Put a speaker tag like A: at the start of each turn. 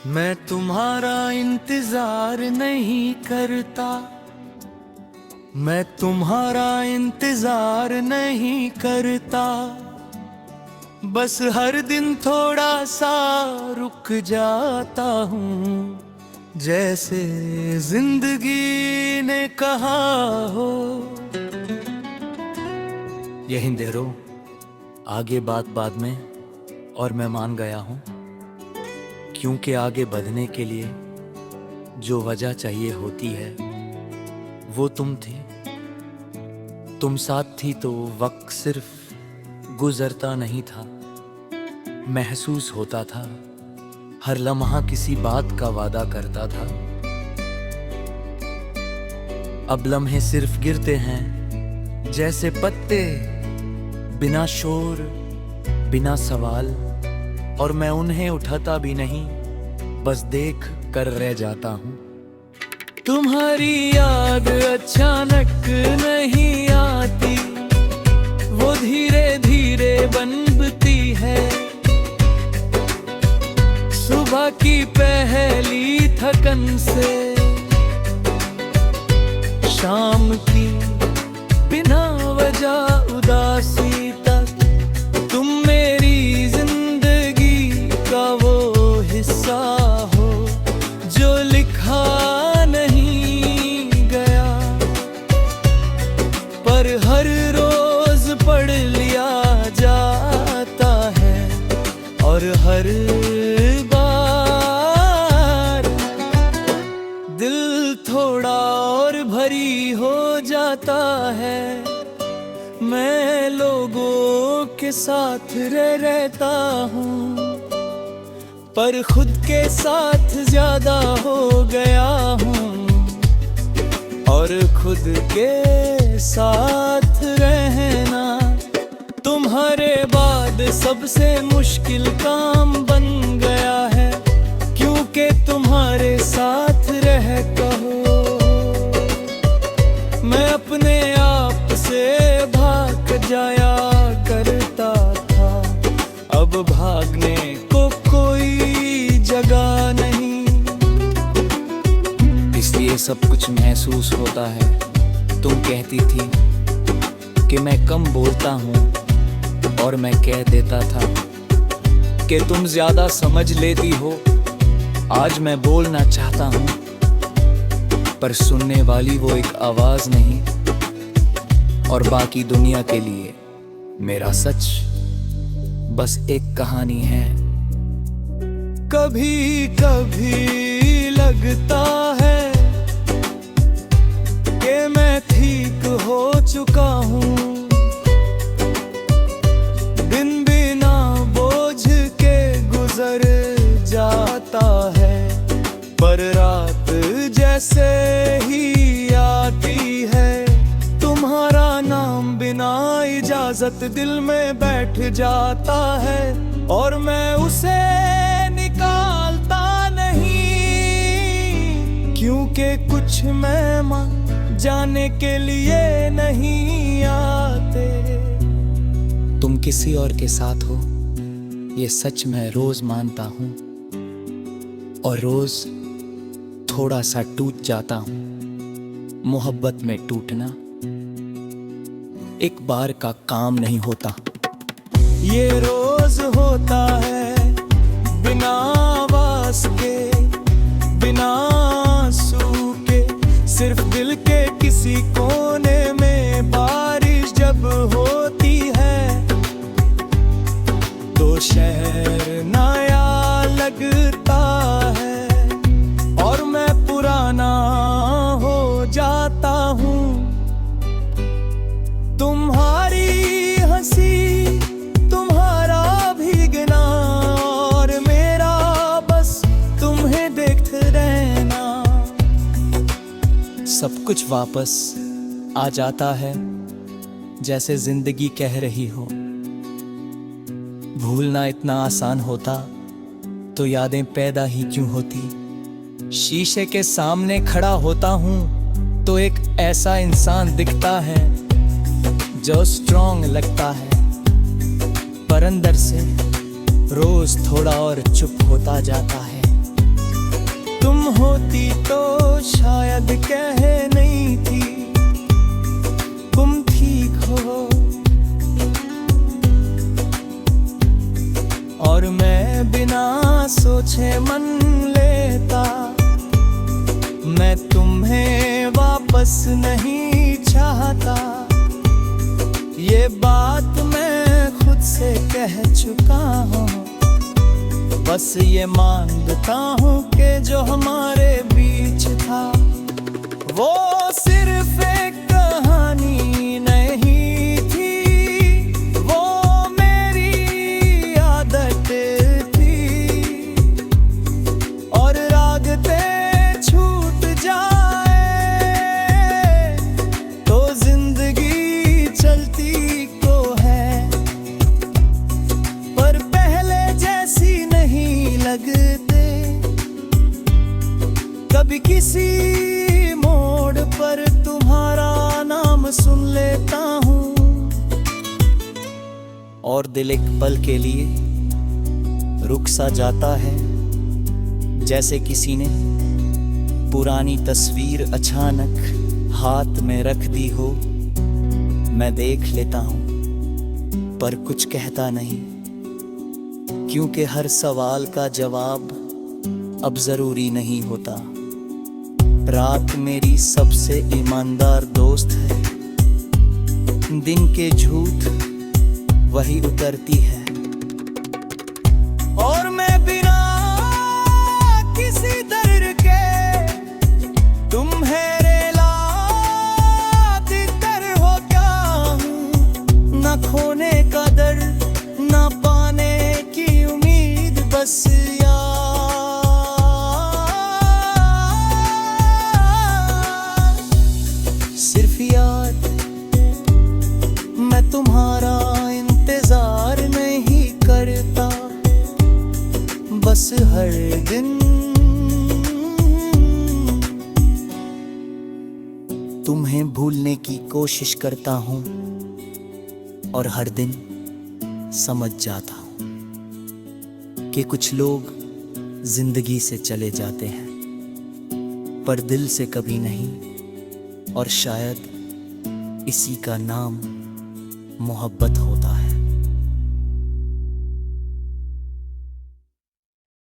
A: मैं तुम्हारा इंतजार नहीं करता, मैं तुम्हारा इंतजार नहीं करता, बस हर दिन थोड़ा सा रुक जाता हूँ, जैसे जिंदगी ने कहा हो। ये हिंदेरो आगे बात बाद में, और मैं मान गया हूँ, क्योंकि आगे बढ़ने के लिए जो वजह चाहिए होती है वो तुम थी। तुम साथ थी तो वक्त सिर्फ गुजरता नहीं था, महसूस होता था। हर लम्हा किसी बात का वादा करता था। अब लम्हे सिर्फ गिरते हैं जैसे पत्ते, बिना शोर बिना सवाल, और मैं उन्हें उठाता भी नहीं, बस देख कर रह जाता हूँ। तुम्हारी याद अचानक नहीं आती, वो धीरे धीरे बनती है। सुबह की पहली थकन से शाम की बिना वजह उदासी तक, तुम मेरी जिंदगी का वो हिस्सा हो जो लिखा नहीं गया, पर हर रोज पढ़ लिया जाता है। और हर बार दिल थोड़ा और भारी हो जाता है। मैं लोगों के साथ रहता हूँ, पर खुद के साथ ज्यादा हो गया हूँ, और खुद के साथ रहना तुम्हारे बाद सबसे मुश्किल काम बन गया है, क्योंकि तुम्हारे साथ रह कहो मैं अपने आप से भाग जाया करता था। अब भागने को कोई जगह नहीं, इसलिए सब कुछ महसूस होता है। तुम कहती थी कि मैं कम बोलता हूँ, और मैं कह देता था कि तुम ज्यादा समझ लेती हो। आज मैं बोलना चाहता हूँ, पर सुनने वाली वो एक आवाज नहीं, और बाकी दुनिया के लिए मेरा सच बस एक कहानी है। कभी कभी लगता है कि मैं ठीक हो चुका हूँ, दिन बिना बोझ के गुजर जाता है, पर रात जैसे ही आती है, तुम्हारा नाम बिना इजाजत दिल में बैठ जाता है, और मैं उसे निकालता नहीं, क्योंकि कुछ मेहमान जाने के लिए नहीं आते। तुम किसी और के साथ हो, ये सच मैं रोज मानता हूँ, और रोज थोड़ा सा टूट जाता हूँ। मोहब्बत में टूटना एक बार का काम नहीं होता, ये रोज होता है, बिना आवाज के बिना आंसू के, सिर्फ दिल के किसी कोने में बारिश जब होती है, तो शहर नया लगता है, और मैं पुराना हो जाता हूँ। तुम्हारी हंसी, तुम्हारा भीगना, और मेरा बस तुम्हें देखते रहना, सब कुछ वापस आ जाता है, जैसे जिंदगी कह रही हो। भूलना इतना आसान होता तो यादें पैदा ही क्यों होती। शीशे के सामने खड़ा होता हूँ तो एक ऐसा इंसान दिखता है जो स्ट्रॉन्ग लगता है, पर अंदर से रोज थोड़ा और चुप होता जाता है। होती तो शायद कह नहीं थी तुम ठीक हो, और मैं बिना सोचे मन लेता। मैं तुम्हें वापस नहीं चाहता, ये बात मैं खुद से कह चुका हूँ। बस ये मानता हूँ कि जो हमारे बीच था वो सिर्फ एक कहानी नहीं थी, वो मेरी आदत थी। और रागते छूट जाए तो जिंदगी चलती को है, पर पहले जैसी नहीं लगते। कभी किसी मोड़ पर तुम्हारा नाम सुन लेता हूँ, और दिल एक पल के लिए रुक सा जाता है, जैसे किसी ने पुरानी तस्वीर अचानक हाथ में रख दी हो। मैं देख लेता हूँ पर कुछ कहता नहीं, क्योंकि हर सवाल का जवाब अब जरूरी नहीं होता। रात मेरी सबसे ईमानदार दोस्त है, दिन के झूठ वही उतरती है। और मैं बिना किसी दर्द के तुम्हें रेला तितर हो क्या हूँ, न खोने का डर न पाने की उम्मीद, बस सिर्फ याद। मैं तुम्हारा इंतजार नहीं करता, बस हर दिन तुम्हें भूलने की कोशिश करता हूँ, और हर दिन समझ जाता हूँ कि कुछ लोग जिंदगी से चले जाते हैं पर दिल से कभी नहीं, और शायद इसी का नाम मोहब्बत होता है।